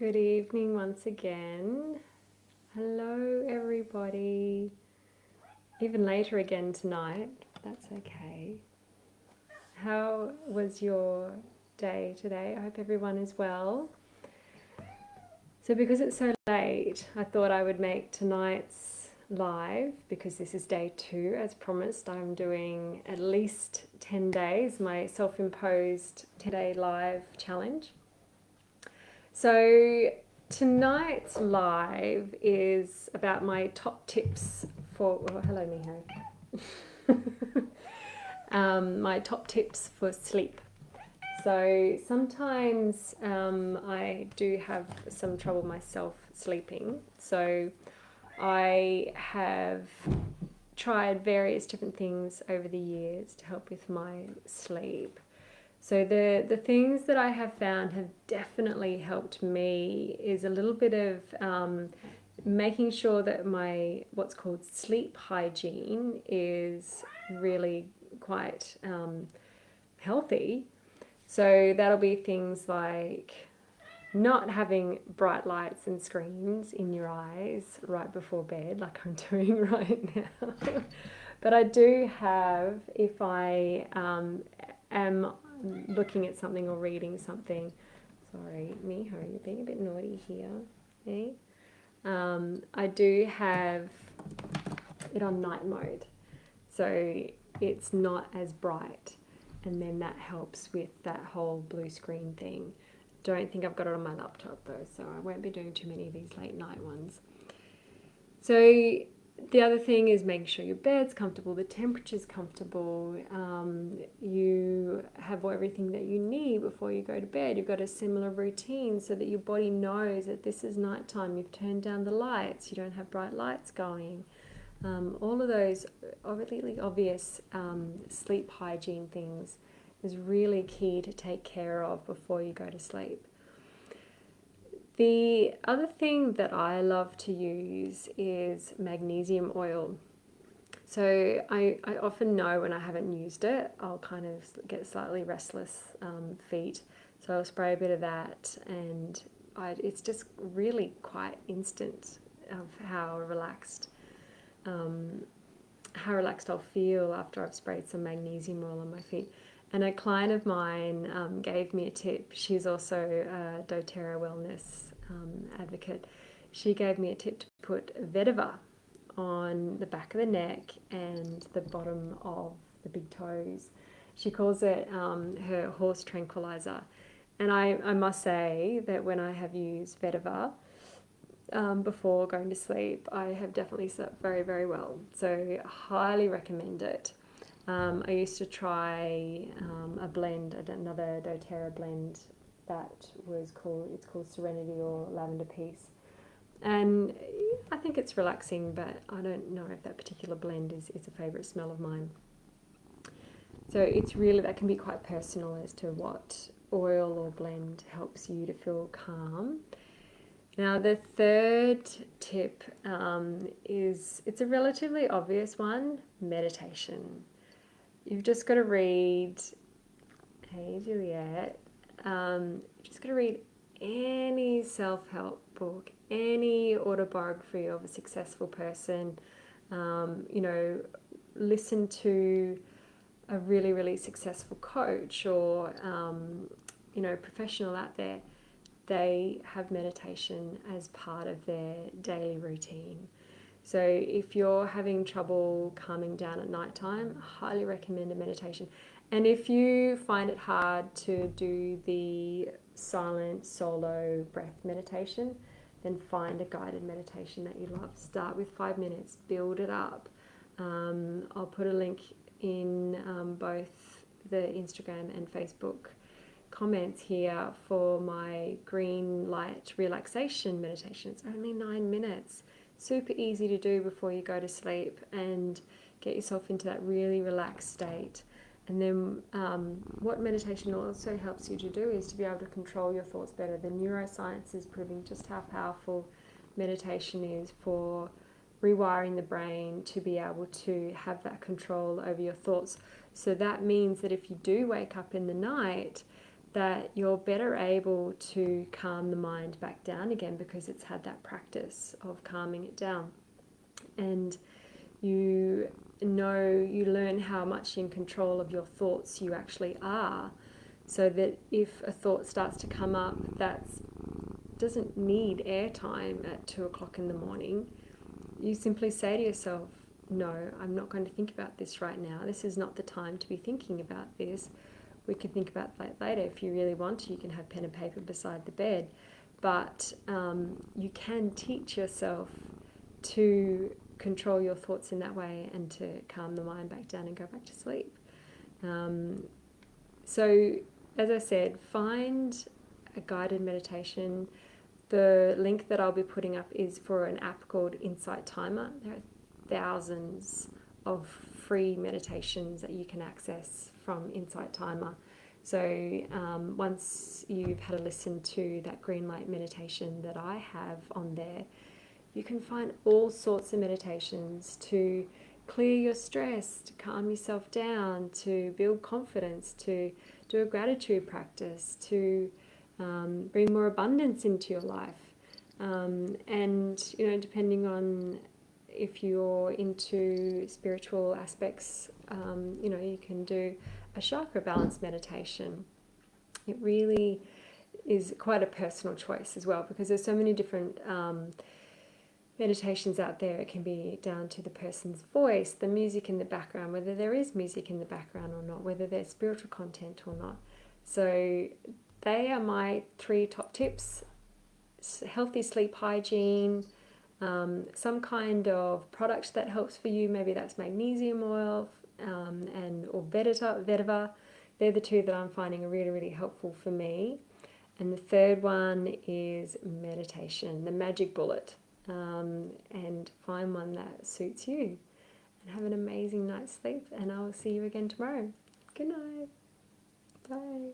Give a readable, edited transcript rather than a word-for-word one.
Good evening once again. Hello, everybody. Even later again tonight. That's okay. How was your day today? I hope everyone is well. So, because it's so late, I thought I would make tonight's live because this is day 2. As promised, I'm doing at least 10 days, my self imposed 10-day live challenge. So, tonight's live is about my top tips for. Oh, hello, Miho. My top tips for sleep. So, sometimes I do have some trouble myself sleeping. So, I have tried various different things over the years to help with my sleep. So the things that I have found have definitely helped me is a little bit of making sure that my what's called sleep hygiene is really quite healthy. So that'll be things like not having bright lights and screens in your eyes right before bed, like I'm doing right now. But I do have, if I am looking at something or reading something, sorry, Miho, you're being a bit naughty here. Okay? I do have it on night mode, so it's not as bright, and then that helps with that whole blue screen thing. Don't think I've got it on my laptop though, so I won't be doing too many of these late night ones. So the other thing is making sure your bed's comfortable, the temperature's comfortable, you have everything that you need before you go to bed. You've got a similar routine so that your body knows that this is nighttime. You've turned down the lights, you don't have bright lights going. All of those really obvious sleep hygiene things is really key to take care of before you go to sleep. The other thing that I love to use is magnesium oil. So I often know when I haven't used it, I'll kind of get slightly restless feet. So I'll spray a bit of that, and it's just really quite instant of how relaxed I'll feel after I've sprayed some magnesium oil on my feet. And a client of mine gave me a tip. She's also a doTERRA wellness advocate. She gave me a tip to put vetiver on the back of the neck and the bottom of the big toes. She calls it her horse tranquilizer. And I must say that when I have used vetiver before going to sleep, I have definitely slept very, very well. So I highly recommend it. I used to try a blend, another doTERRA blend it's called Serenity or Lavender Peace. And I think it's relaxing, but I don't know if that particular blend is a favourite smell of mine. So it's really, that can be quite personal as to what oil or blend helps you to feel calm. Now, the third tip it's a relatively obvious one: meditation. You've just got to read, hey Juliet, you've just got to read any self-help book, any autobiography of a successful person, listen to a really, really successful coach or, professional out there. They have meditation as part of their daily routine. So if you're having trouble calming down at nighttime, I highly recommend a meditation. And if you find it hard to do the silent solo breath meditation, then find a guided meditation that you love. Start with 5 minutes, build it up. I'll put a link in both the Instagram and Facebook comments here for my green light relaxation meditation. It's only 9 minutes. Super easy to do before you go to sleep and get yourself into that really relaxed state. And then what meditation also helps you to do is to be able to control your thoughts better. The neuroscience is proving just how powerful meditation is for rewiring the brain to be able to have that control over your thoughts. So that means that if you do wake up in the night, that you're better able to calm the mind back down again because it's had that practice of calming it down. And you you learn how much in control of your thoughts you actually are, so that if a thought starts to come up that doesn't need airtime at 2 o'clock in the morning, you simply say to yourself, no, I'm not going to think about this right now. This is not the time to be thinking about this. We can think about that later. If you really want to, you can have pen and paper beside the bed. But you can teach yourself to control your thoughts in that way and to calm the mind back down and go back to sleep. So, as I said, find a guided meditation. The link that I'll be putting up is for an app called Insight Timer. There are thousands of free meditations that you can access from Insight Timer. So once you've had a listen to that green light meditation that I have on there, you can find all sorts of meditations to clear your stress, to calm yourself down, to build confidence, to do a gratitude practice, to bring more abundance into your life. And, depending on if you're into spiritual aspects, you can do a chakra balance meditation. It really is quite a personal choice as well, because there's so many different meditations out there. It can be down to the person's voice, the music in the background, whether there is music in the background or not, whether there's spiritual content or not. So they are my 3 top tips: healthy sleep hygiene, some kind of product that helps for you. Maybe that's magnesium oil or vetiver. They're the 2 that I'm finding are really, really helpful for me. And the third one is meditation, the magic bullet. And find one that suits you. And have an amazing night's sleep. And I'll see you again tomorrow. Good night. Bye.